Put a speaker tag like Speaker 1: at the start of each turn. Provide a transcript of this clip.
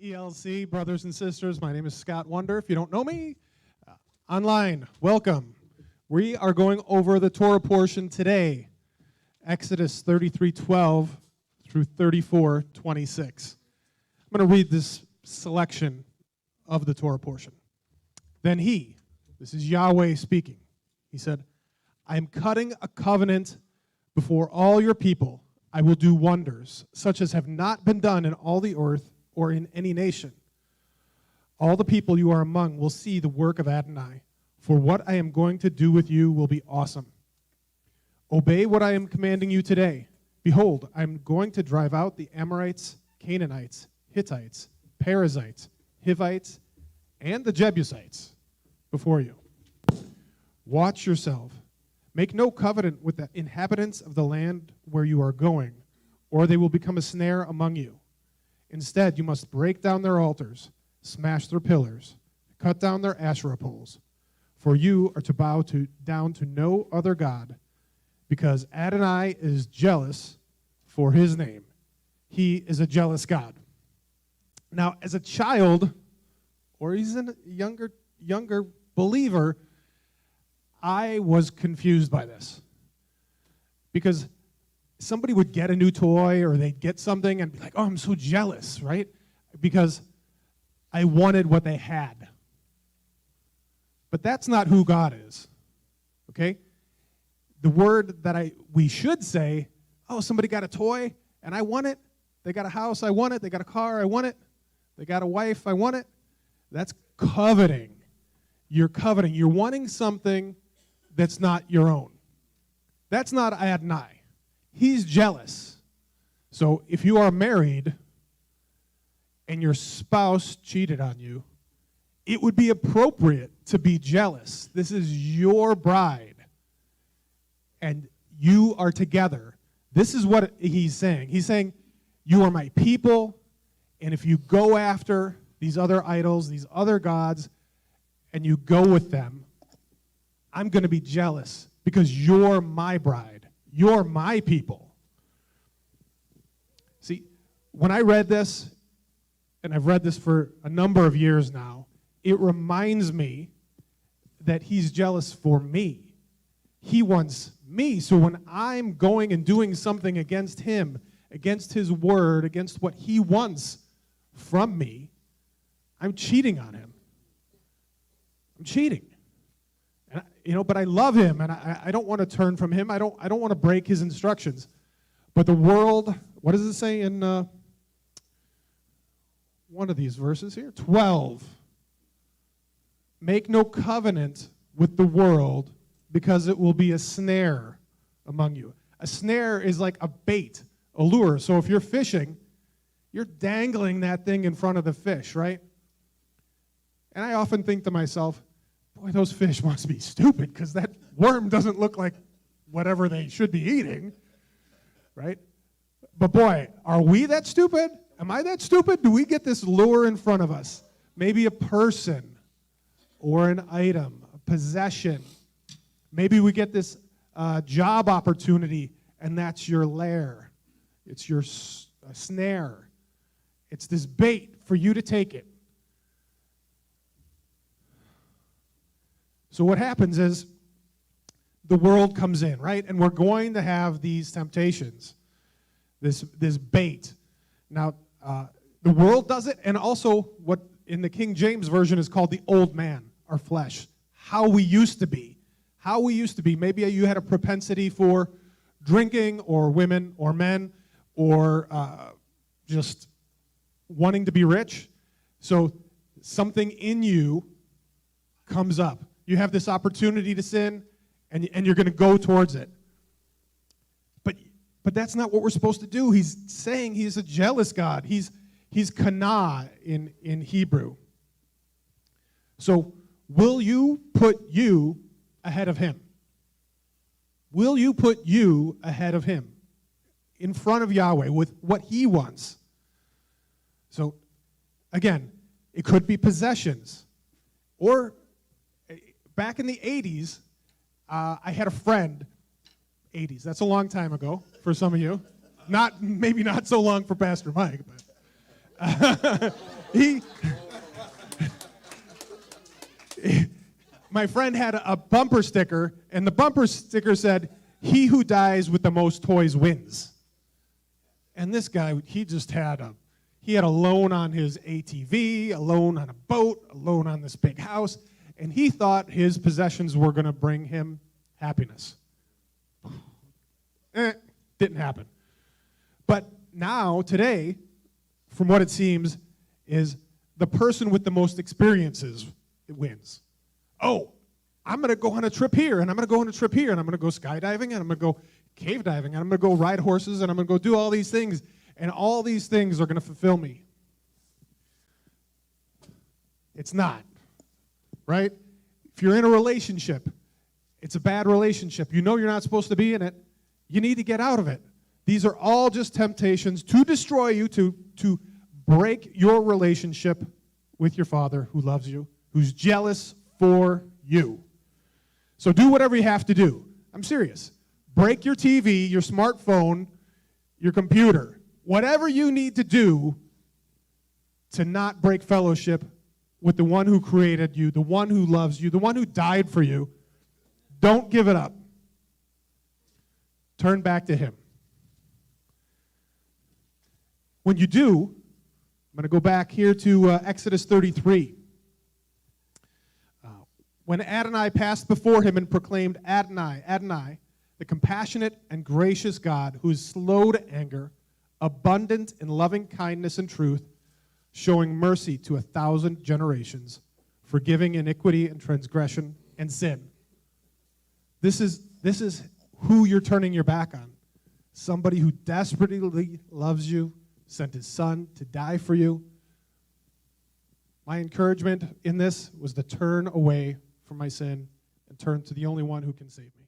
Speaker 1: ELC, brothers and sisters. My name is Scott Wunder. If you don't know me, online, welcome. We are going over the Torah portion today, Exodus 33:12 through 34:26. I'm going to read this selection of the Torah portion. Then he, this is Yahweh speaking, he said, I am cutting a covenant before all your people. I will do wonders, such as have not been done in all the earth or in any nation. All the people you are among will see the work of Adonai, for what I am going to do with you will be awesome. Obey what I am commanding you today. Behold, I am going to drive out the Amorites, Canaanites, Hittites, Perizzites, Hivites, and the Jebusites before you. Watch yourself. Make no covenant with the inhabitants of the land where you are going, or they will become a snare among you. Instead, you must break down their altars, smash their pillars, cut down their Asherah poles. For you are to bow down to no other God, because Adonai is jealous for his name. He is a jealous God. Now, as a child, or he's a younger believer, I was confused by this. Because somebody would get a new toy or they'd get something and be like, oh, I'm so jealous, right? Because I wanted what they had. But that's not who God is, okay? The word that we should say, oh, somebody got a toy and I want it. They got a house, I want it. They got a car, I want it. They got a wife, I want it. That's coveting. You're coveting. You're wanting something that's not your own. That's not Adonai. He's jealous. So if you are married and your spouse cheated on you, it would be appropriate to be jealous. This is your bride, and you are together. This is what he's saying. He's saying, you are my people, and if you go after these other idols, these other gods, and you go with them, I'm going to be jealous because you're my bride. You're my people. See, when I read this, and I've read this for a number of years now, it reminds me that he's jealous for me. He wants me. So when I'm going and doing something against him, against his word, against what he wants from me, I'm cheating on him. I'm cheating. And, but I love him, and I don't want to turn from him. I don't want to break his instructions. But the world, what does it say in one of these verses here? 12. Make no covenant with the world, because it will be a snare among you. A snare is like a bait, a lure. So if you're fishing, you're dangling that thing in front of the fish, right? And I often think to myself, boy, those fish must be stupid, because that worm doesn't look like whatever they should be eating, right? But boy, are we that stupid? Am I that stupid? Do we get this lure in front of us? Maybe a person or an item, a possession. Maybe we get this job opportunity, and that's your lair. It's your snare. It's this bait for you to take it. So what happens is the world comes in, right? And we're going to have these temptations, this bait. Now, the world does it, and also what in the King James Version is called the old man, our flesh, how we used to be. How we used to be. Maybe you had a propensity for drinking or women or men or just wanting to be rich. So something in you comes up. You have this opportunity to sin, and you're going to go towards it. But that's not what we're supposed to do. He's saying he's a jealous God. He's kana in Hebrew. So will you put you ahead of him? Will you put you ahead of him, in front of Yahweh, with what he wants? So, again, it could be possessions, or back in the 80s, I had a friend, 80s, that's a long time ago for some of you. Maybe not so long for Pastor Mike, but he my friend had a bumper sticker, and the bumper sticker said, "He who dies with the most toys wins." And this guy, he had a loan on his ATV, a loan on a boat, a loan on this big house, and he thought his possessions were going to bring him happiness. Didn't happen. But now, today, from what it seems, is the person with the most experiences wins. Oh, I'm going to go on a trip here, and I'm going to go on a trip here, and I'm going to go skydiving, and I'm going to go cave diving, and I'm going to go ride horses, and I'm going to go do all these things, and all these things are going to fulfill me. It's not, right? If you're in a relationship, it's a bad relationship. You know you're not supposed to be in it. You need to get out of it. These are all just temptations to destroy you, to break your relationship with your Father who loves you, who's jealous for you. So do whatever you have to do. I'm serious. Break your TV, your smartphone, your computer, whatever you need to do to not break fellowship with the one who created you, the one who loves you, the one who died for you. Don't give it up. Turn back to him. When you do, I'm going to go back here to Exodus 33. When Adonai passed before him and proclaimed, "Adonai, Adonai, the compassionate and gracious God, who is slow to anger, abundant in loving kindness and truth, showing mercy to 1,000 generations, forgiving iniquity and transgression and sin." This is who you're turning your back on. Somebody who desperately loves you, sent his son to die for you. My encouragement in this was to turn away from my sin and turn to the only one who can save me.